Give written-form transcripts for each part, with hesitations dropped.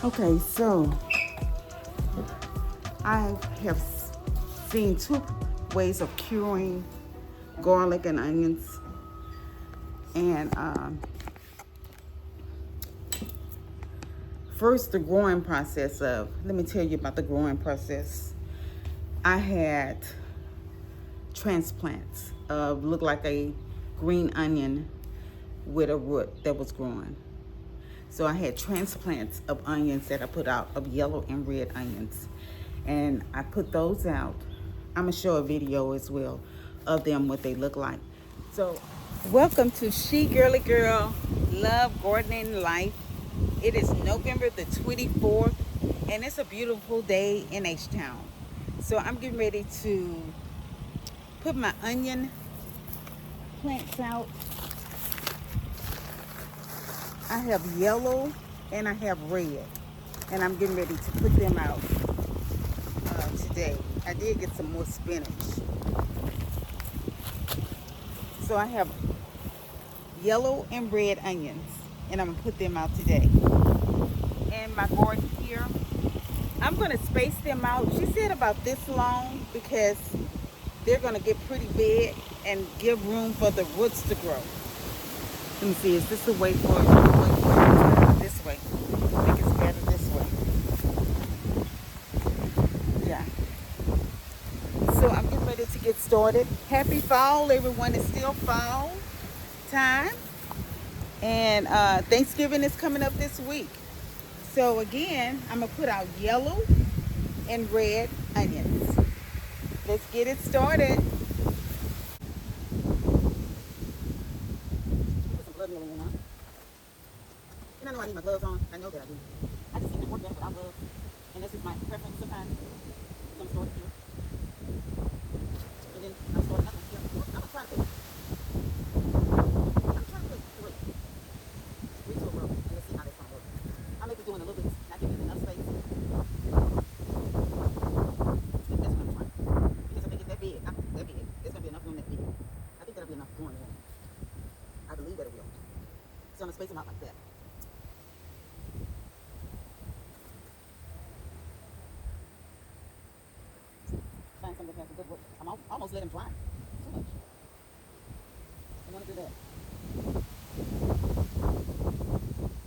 Okay, so I have seen two ways of curing garlic and onions. And first, the growing process of, let me tell you about the growing process. I had transplants of looked like a green onion with a root that was growing. So I had transplants of onions that I put out, of yellow and red onions. And I put those out. I'm gonna show a video as well of them, what they look like. So welcome to She Girly Girl Love Gardening Life. It is November the 24th and it's a beautiful day in H-Town. So I'm getting ready to put my onion plants out. I have yellow and I have red, and I'm getting ready to put them out today. I did get some more spinach. So I have yellow and red onions, and I'm gonna put them out today. And my garden here, I'm gonna space them out. She said about this long because they're gonna get pretty big and give room for the roots to grow. Let me see, is this the way for it? This way. I think it's better this way. Yeah. So I'm getting ready to get started. Happy fall, everyone. It's still fall time. And Thanksgiving is coming up this week. So again, I'm going to put out yellow and red onions. Let's get it started. Put some blood in there, huh? And I know I need my gloves on. I know that I do. I just can't work better without gloves. And this is my preference sometimes. Some start here. And then I'll start another one here. I'm going to try to put three. Three to a row. And let's see how this one works. I may be doing a little bit, not giving it enough space. I think that's what I'm trying. Because if they get that big, that big, there's going to be enough room that big. I think that'll be enough growing room. I believe that it will. So I'm going to space them out like that. Find something that has a good work. I'm almost let them dry. Too much. I want to do that.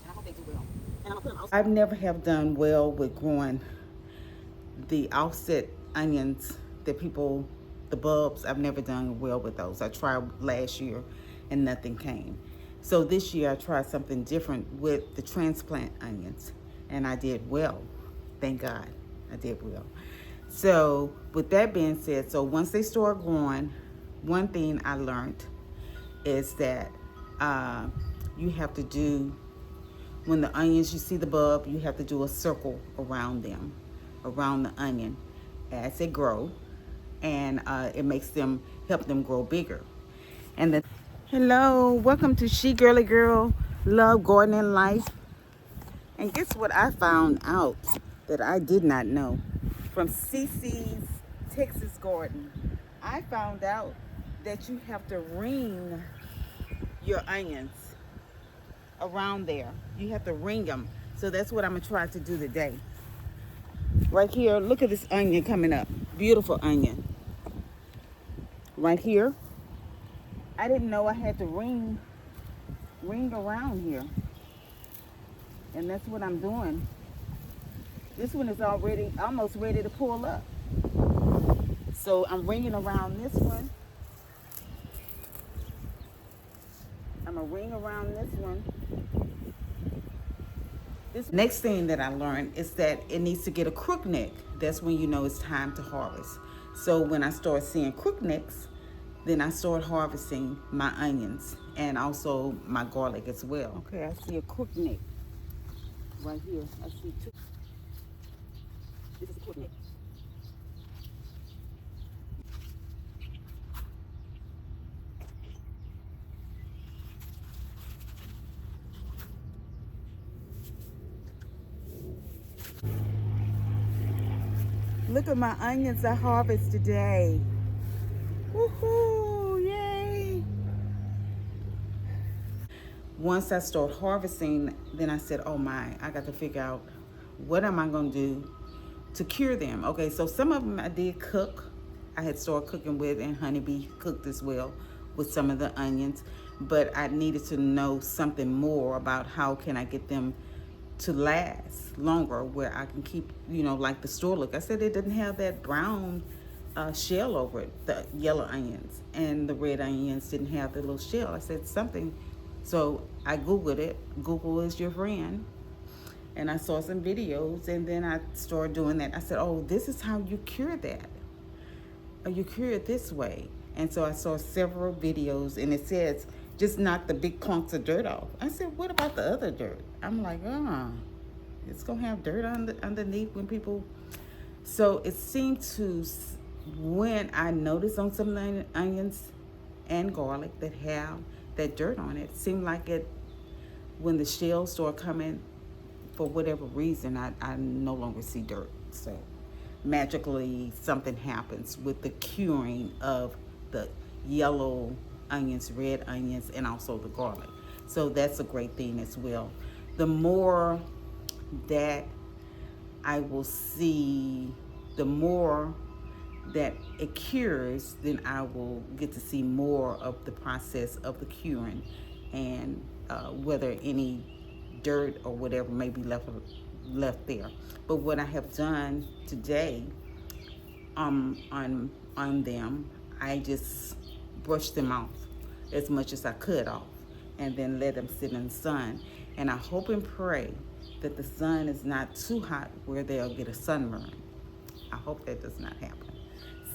And I hope they do well. And I'm going to put them outside. I've never have done well with growing the offset onions that people, the bulbs. I've never done well with those. I tried last year and nothing came. So this year I tried something different with the transplant onions and I did well. Thank God I did well. So with that being said, so once they start growing, one thing I learned is that you have to do, when the onions, you see the bulb, you have to do a circle around them, around the onion as they grow, and it makes them, help them grow bigger. And then, hello, welcome to She Girly Girl Love Gardening Life. And guess what I found out that I did not know from CC's Texas Garden? I found out that you have to ring your onions around there. You have to ring them. So that's what I'm gonna try to do today. Right here, look at this onion coming up. Beautiful onion. Right here. I didn't know I had to ring around here. And that's what I'm doing. This one is already almost ready to pull up. So I'm ringing around this one. I'm gonna ring around this one. This next thing that I learned is that it needs to get a crook neck. That's when you know it's time to harvest. So when I start seeing crook necks, then I start harvesting my onions and also my garlic as well. Okay, I see a crook neck right here. I see two. This is a crook neck. Look at my onions I harvest today. Woohoo! Yay! Once I start harvesting, then I said, oh my, I got to figure out what am I going to do to cure them? Okay, so some of them I did cook. I had started cooking with, and Honeybee cooked as well with some of the onions. But I needed to know something more about how can I get them to last longer, where I can keep, like the store look. I said it didn't have that brown shell over it, the yellow onions, and the red onions didn't have the little shell. I said something. So I Googled it. Google is your friend. And I saw some videos, and then I started doing that. I said, oh, this is how you cure that. Or you cure it this way. And so I saw several videos, and it says, just knock the big clumps of dirt off. I said, what about the other dirt? I'm like, it's going to have dirt underneath when people... So it seemed to, when I noticed on some onions and garlic that have that dirt on it, seemed like it, when the shells start coming, for whatever reason, I no longer see dirt. So magically something happens with the curing of the yellow onions, red onions, and also the garlic. So that's a great thing as well. The more that I will see, the more that it cures, then I will get to see more of the process of the curing, and whether any dirt or whatever may be left there. But what I have done today on them, I just brushed them off as much as I could off, and then let them sit in the sun. And I hope and pray that the sun is not too hot where they'll get a sunburn. I hope that does not happen.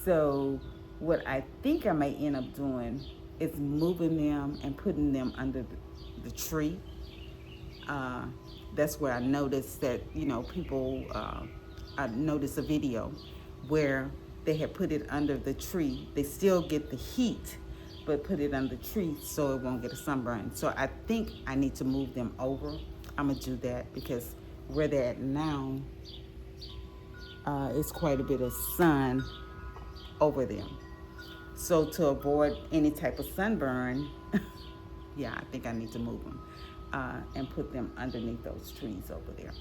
So what I think I may end up doing is moving them and putting them under the tree. That's where I noticed that, people, I noticed a video where they had put it under the tree. They still get the heat, but put it under the tree so it won't get a sunburn. So I think I need to move them over. I'm going to do that because where they're at now, it's quite a bit of sun over them. So to avoid any type of sunburn, yeah, I think I need to move them and put them underneath those trees over there.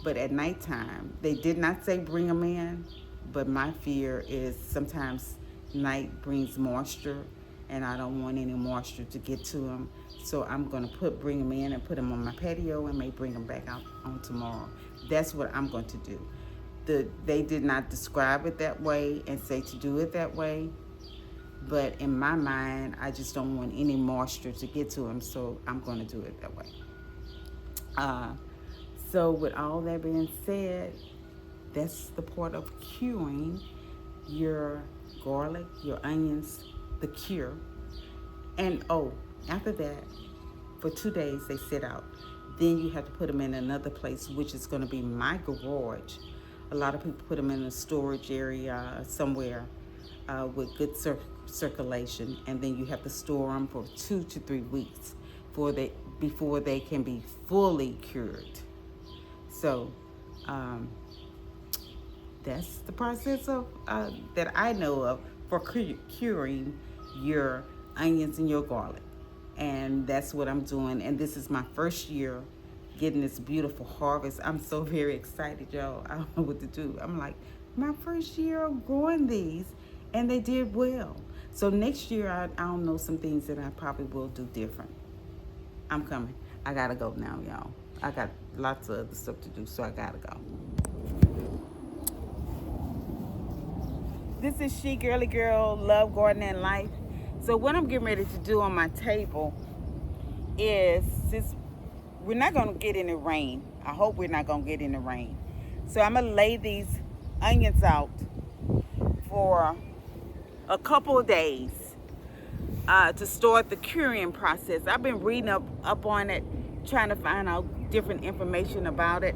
But at nighttime, they did not say bring them in, but my fear is sometimes night brings moisture, and I don't want any moisture to get to them. So I'm going to bring them in and put them on my patio, and may bring them back out on tomorrow. That's what I'm going to do. They did not describe it that way and say to do it that way. But in my mind, I just don't want any moisture to get to them, so I'm going to do it that way. So with all that being said, that's the part of curing your garlic, your onions, the cure. And after that, for 2 days they sit out. Then you have to put them in another place, which is going to be my garage. A lot of people put them in a storage area somewhere with good circulation, and then you have to store them for 2 to 3 weeks before they can be fully cured. So that's the process of that I know of for curing your onions and your garlic. And that's what I'm doing. And this is my first year getting this beautiful harvest. I'm so very excited, y'all. I don't know what to do. I'm like, my first year of growing these, and they did well. So next year, I don't know, some things that I probably will do different. I'm coming. I gotta go now, y'all. I got lots of other stuff to do, so I gotta go. This is She Girly Girl, Love Gardening and Life. So what I'm getting ready to do on my table is, since we're not gonna get any rain, I hope we're not gonna get any rain. So I'm gonna lay these onions out for a couple of days to start the curing process. I've been reading up on it, trying to find out different information about it.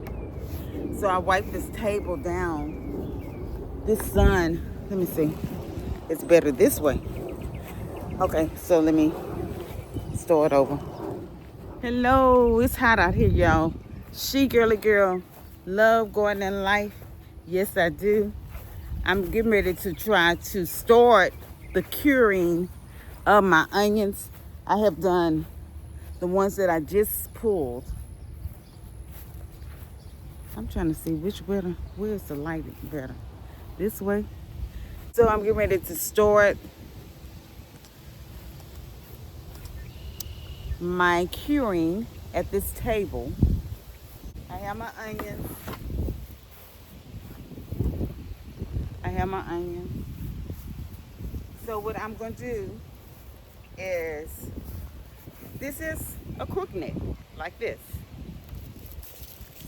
So I wiped this table down. This sun, let me see, it's better this way. Okay, so let me start over. Hello, it's hot out here, y'all. She Girly Girl, Love Gardening and Life. Yes, I do. I'm getting ready to try to start the curing of my onions. I have done the ones that I just pulled. I'm trying to see where's the light better. This way. So I'm getting ready to start my curing at this table. I have my onions. I have my onions. So what I'm going to do is, this is a crook neck, like this.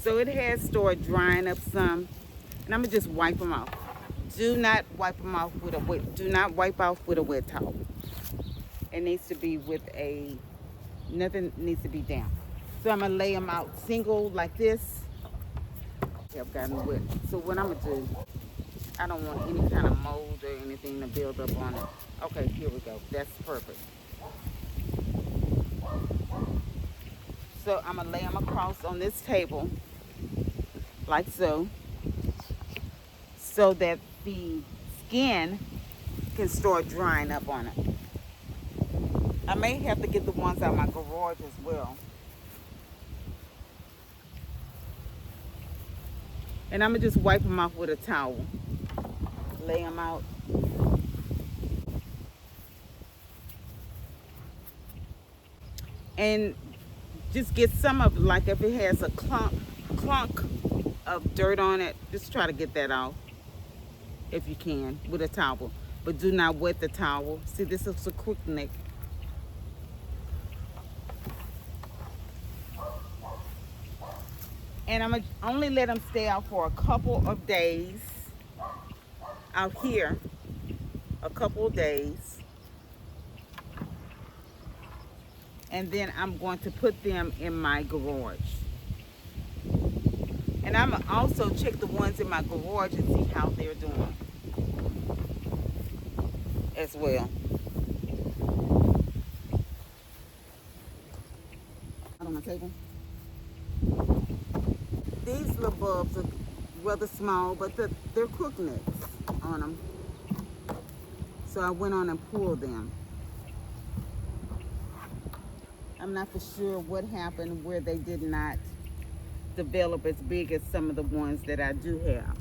So it has started drying up some, and I'm gonna just wipe them off. Do not wipe them off with a wet. Do not wipe off with a wet towel. It needs to be with a. Nothing needs to be damp. So I'm gonna lay them out single like this. I've gotten wet. So what I'm gonna do? I don't want any kind of mold or anything to build up on it. Okay, here we go. That's perfect. So I'm gonna lay them across on this table, like so, so that the skin can start drying up on it. I may have to get the ones out of my garage as well. And I'm gonna just wipe them off with a towel. Lay them out. And just get some of, like if it has a clunk of dirt on it, just try to get that off if you can with a towel. But do not wet the towel. See, this is a crook neck. And I'm gonna only let them stay out for a couple of days out here, a couple of days. And then I'm going to put them in my garage. And I'm gonna also check the ones in my garage and see how they're doing as well. Out on my table. These little bulbs are rather small, but they're crook necks on them. So I went on and pulled them. I'm not for sure what happened where they did not develop as big as some of the ones that I do have.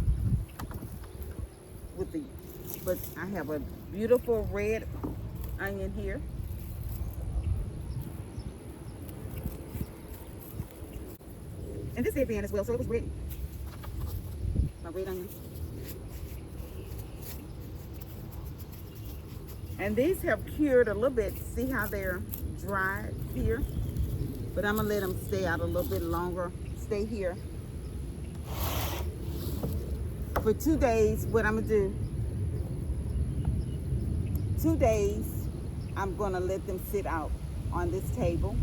But I have a beautiful red onion here. And this is pan as well, so it was ready. My red onions. And these have cured a little bit. See how they're dried here? But I'm gonna let them stay out a little bit longer. Stay here. For 2 days, what I'm gonna do, 2 days, I'm gonna let them sit out on this table.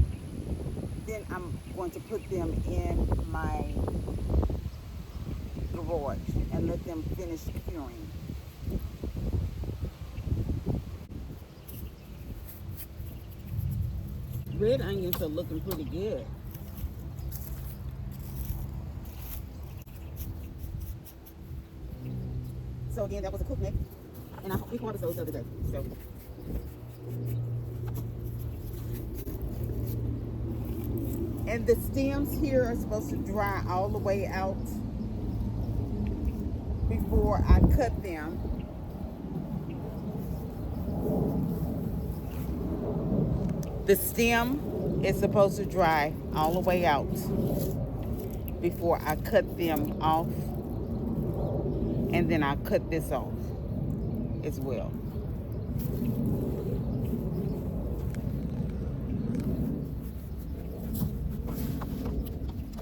Then I'm going to put them in my garage and let them finish curing. Red onions are looking pretty good. So again, that was a crook neck, and we harvested those the other day. So. And the stems here are supposed to dry all the way out before I cut them. The stem is supposed to dry all the way out before I cut them off. And then I cut this off as well.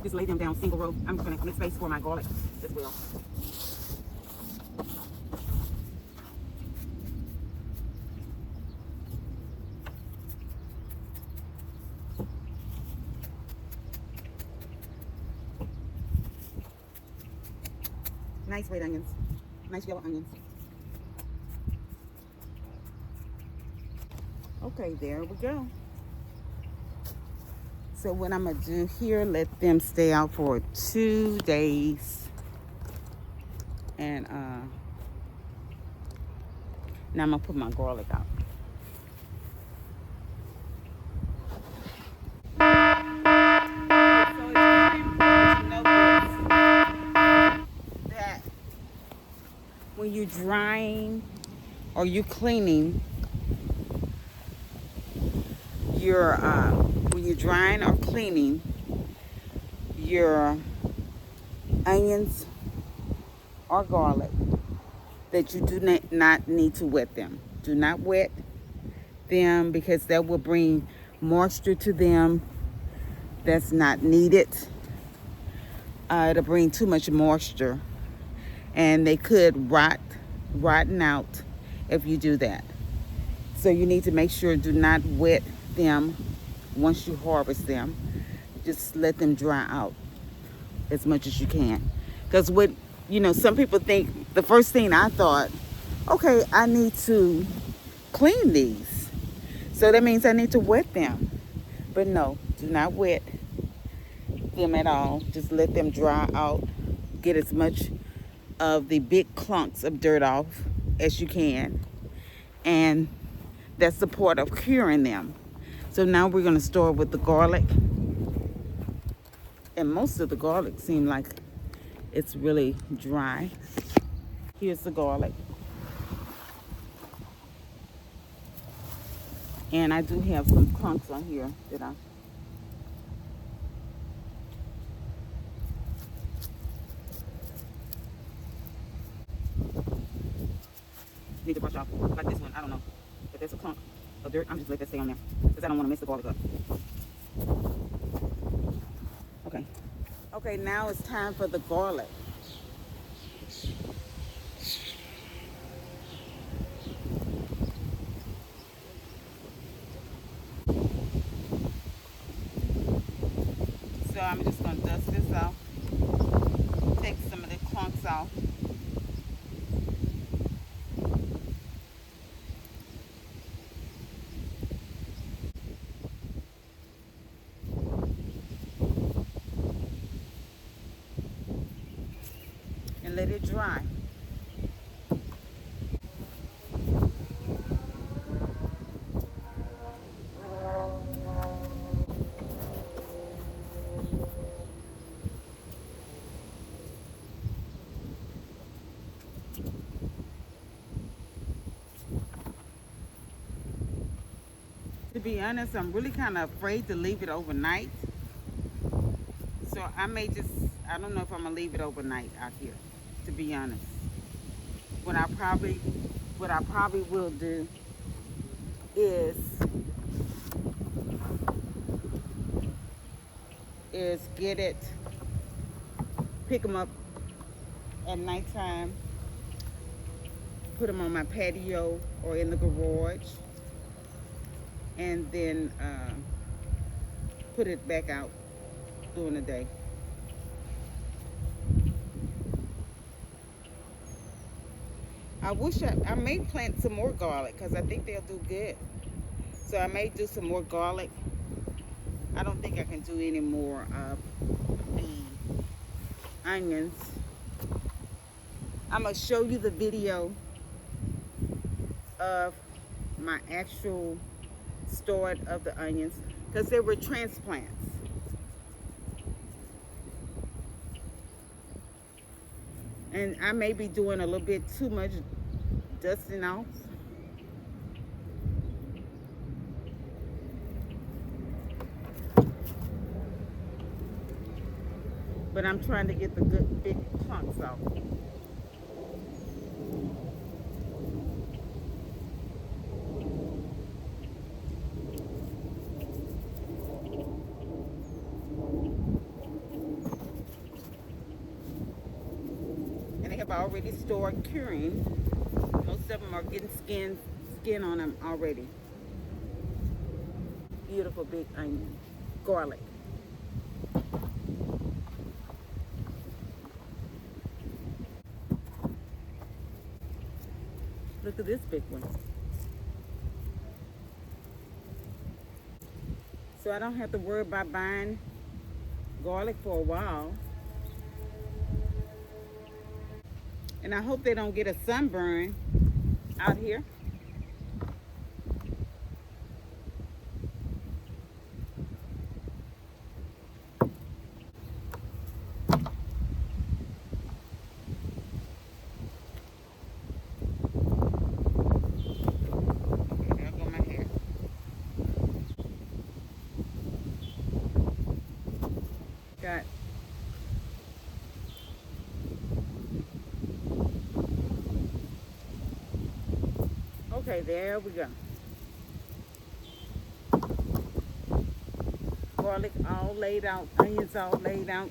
Just lay them down single row. I'm just gonna make space for my garlic as well. Nice red onions, nice yellow onions. Okay, there we go. So what I'm gonna do here, let them stay out for 2 days. And now I'm gonna put my garlic out. So it's very important to know this. when you're drying or you're cleaning your, when you're drying or cleaning your onions or garlic, that you do not need to wet them. Do not wet them, because that will bring moisture to them that's not needed. It'll bring too much moisture, and they could rotten out if you do that. So you need to make sure, do not wet them once you harvest them. Just let them dry out as much as you can. Because what, some people think, the first thing I thought, okay, I need to clean these, so that means I need to wet them. But no, do not wet them at all. Just let them dry out. Get as much of the big clumps of dirt off as you can, and that's the part of curing them. So now we're going to start with the garlic, and most of the garlic seem like it's really dry. Here's the garlic, and I do have some clumps on here that I need to brush off. Like this one, I don't know, but there's a clump of dirt. I'm just let that stay on there because I don't want to mess the garlic up. Okay, now it's time for the garlic. So I'm just going to dust this off, take some of the clumps off. And let it dry. To be honest, I'm really kind of afraid to leave it overnight. So I don't know if I'm gonna leave it overnight out here, to be honest. What I probably will do is pick them up at nighttime, put them on my patio or in the garage, and then put it back out during the day. I may plant some more garlic because I think they'll do good. So I may do some more garlic. I don't think I can do any more of the onions. I'm going to show you the video of my actual start of the onions, because they were transplants. And I may be doing a little bit too much dusting off. But I'm trying to get the good big chunks out. And they have already started curing. Most of them are getting skin on them already. Beautiful big onion, garlic. Look at this big one. So I don't have to worry about buying garlic for a while. And I hope they don't get a sunburn out here. Okay, there we go. Garlic all laid out, onions all laid out.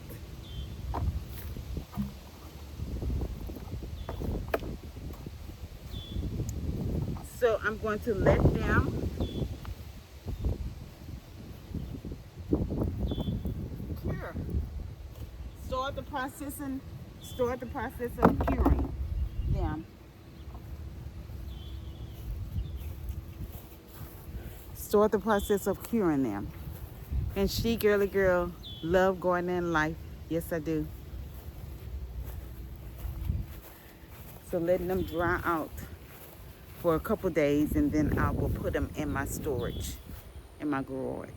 So I'm going to let them cure. Start the process of curing them. Start the process of curing them. And she, girly girl, love gardening life. Yes, I do. So letting them dry out for a couple days, and then I will put them in my storage, in my garage.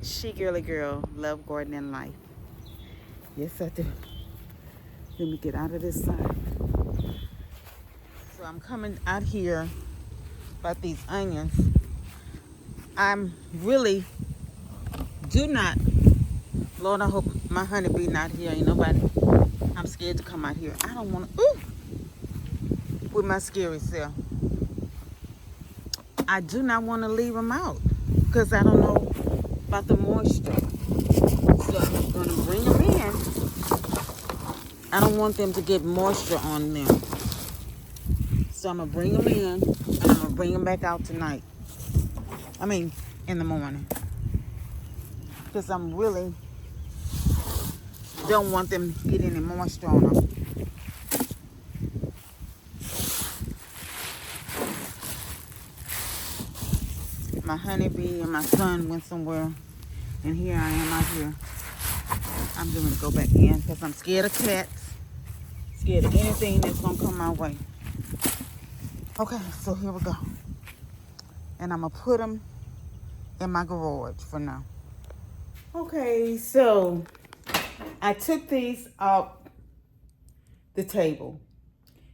She, girly girl, love gardening life. Yes, I do. Let me get out of this side. So I'm coming out here about these onions. I'm really do not, Lord, I hope my honeybee not here. Ain't nobody. I'm scared to come out here. I don't want to, ooh, with my scary self. I do not want to leave them out because I don't know about the moisture. So I'm going to bring them in. I don't want them to get moisture on them. So I'm going to bring them in, and I'm going to bring them back out tonight. I mean, in the morning. Because I'm really don't want them to get any moisture on them. My honeybee and my son went somewhere, and here I am out here. I'm going to go back in because I'm scared of cats, scared of anything that's going to come my way. Okay, so here we go. And I'm going to put them in my garage for now. Okay, so I took these off the table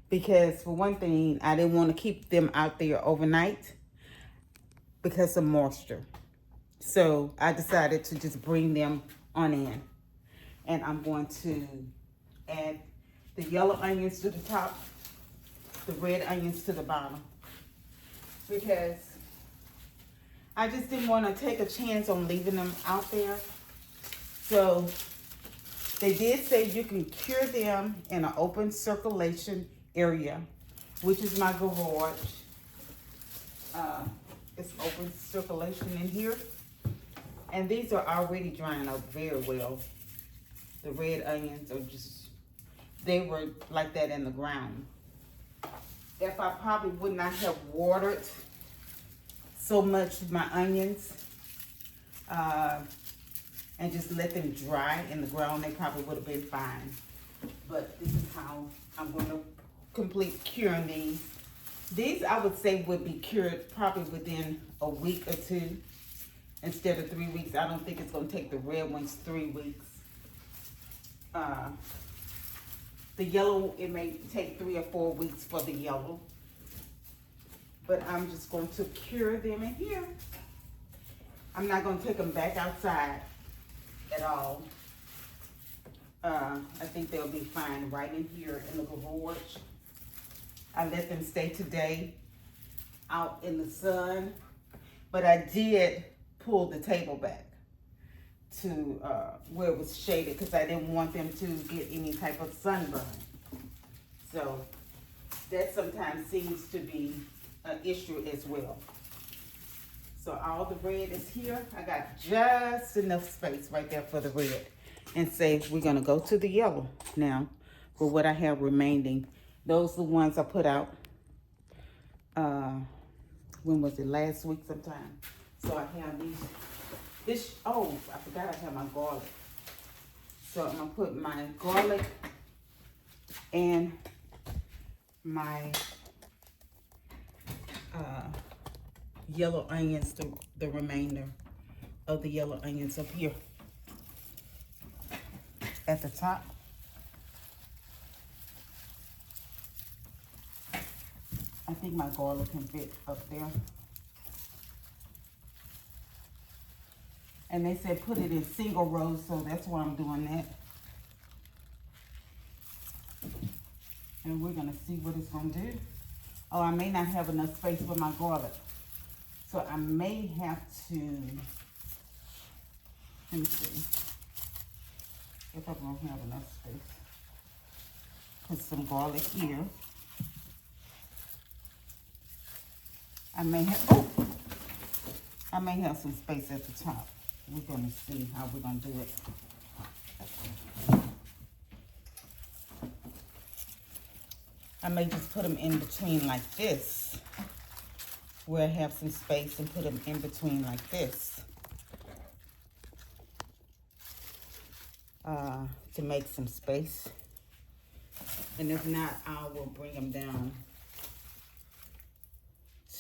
because, for one thing, I didn't want to keep them out there overnight because of moisture. So I decided to just bring them on in. And I'm going to add the yellow onions to the top, the red onions to the bottom, because I just didn't want to take a chance on leaving them out there. So they did say you can cure them in an open circulation area, which is my garage. It's open circulation in here. And these are already drying up very well. The red onions are just, they were like that in the ground. If I probably would not have watered so much my onions and just let them dry in the ground, they probably would have been fine. But this is how I'm going to complete curing these. These, I would say, would be cured probably within a week or two instead of 3 weeks. I don't think it's going to take the red ones 3 weeks. The yellow, it may take 3 or 4 weeks for the yellow. But I'm just going to cure them in here. I'm not going to take them back outside at all. I think they'll be fine right in here in the garage. I let them stay today out in the sun, but I did pull the table back to where it was shaded because I didn't want them to get any type of sunburn. So that sometimes seems to be an issue as well. So all the red is here. I got just enough space right there for the red. And say we're gonna go to the yellow now for what I have remaining. Those are the ones I put out, when was it, last week sometime. So I have these, oh, I forgot I have my garlic. So I'm gonna put my garlic and my yellow onions, the remainder of the yellow onions up here at the top. I think my garlic can fit up there. And they said put it in single rows, so that's why I'm doing that. And we're gonna see what it's gonna do. Oh, I may not have enough space for my garlic. So I may have to, let me see if I'm gonna have enough space. Put some garlic here. I may have some space at the top. We're gonna see how we're gonna do it. I may just put them in between like this, where I have some space, and put them in between like this to make some space. And if not, I will bring them down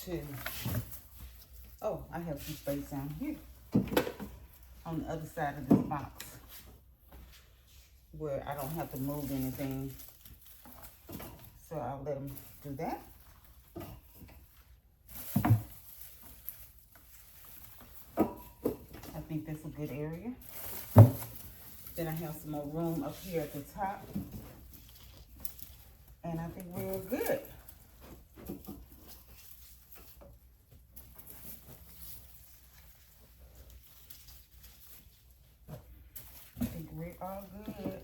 to, oh, I have some space down here on the other side of this box where I don't have to move anything. So I'll let them do that. I think that's a good area. Then I have some more room up here at the top. And I think we're good. I think we're all good.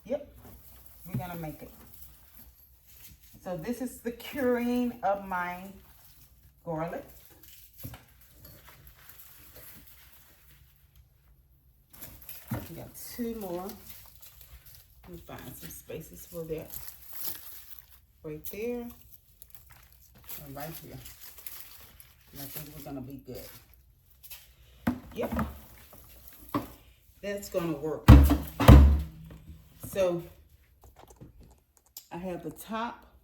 Yep, we're gonna make it. So this is the curing of my garlic. We got two more. Let me find some spaces for that. Right there and right here. And I think we're gonna be good. Yep, that's gonna work. So I have the top,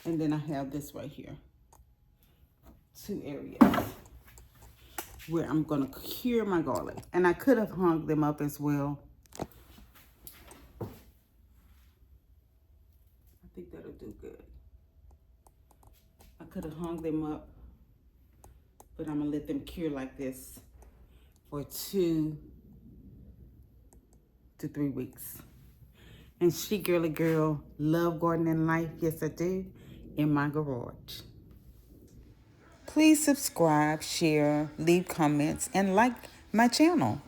and then I have this right here. Two areas where I'm gonna cure my garlic. And I could have hung them up as well. I think that'll do good. I could have hung them up, but I'm gonna let them cure like this for 2 to 3 weeks. And she, girly girl, love gardening life. Yes, I do, in my garage. Please subscribe, share, leave comments, and like my channel.